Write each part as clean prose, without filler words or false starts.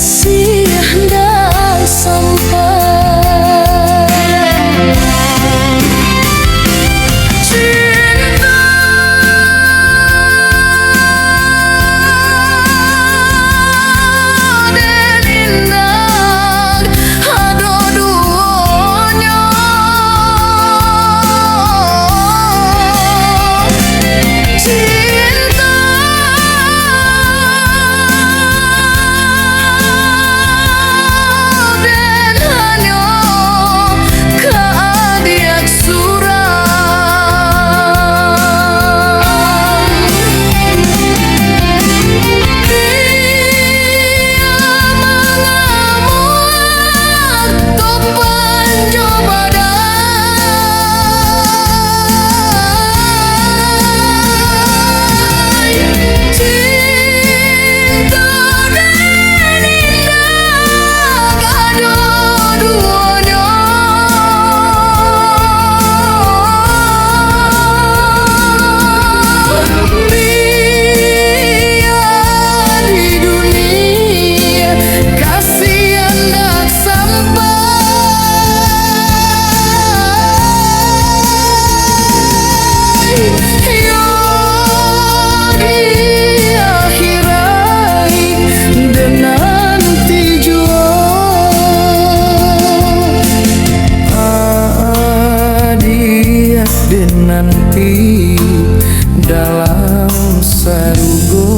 kasih hendak sampai. Cinta dan indah ada duanya. Cinta dan hanya keadiak surang. Dia mengamuat topan jabadai. Cinta dan indah ada duanya. Biar di dunia kasih hendak sampai. Ya di akhirat dan nanti jua dia dan nanti dalam sarugo.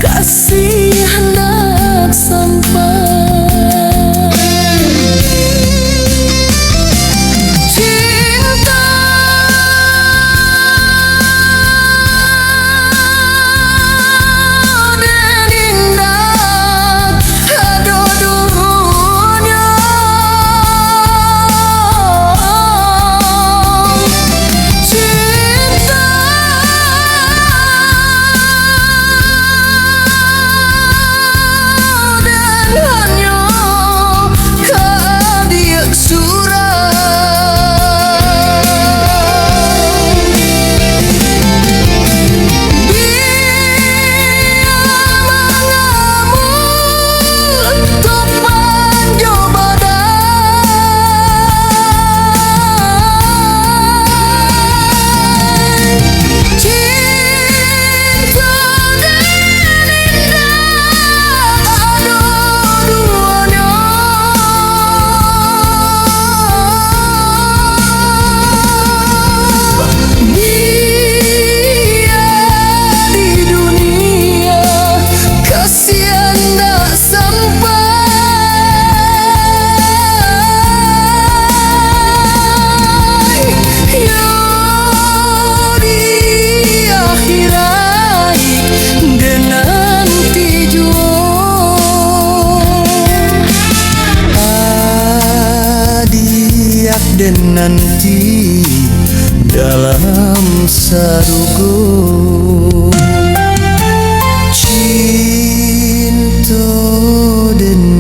Kasih hendak sampai. Cinta dan indah ada duanya. Cinta dan hanya keadiak surang. Dia mengamun topan jabadai. Cinta dan indah ada duanya. Biar di dunia kasih hendak sampai. Ya di akhirat dan nanti jua. Adiak dan nanti dalam sarugo. Cinta dan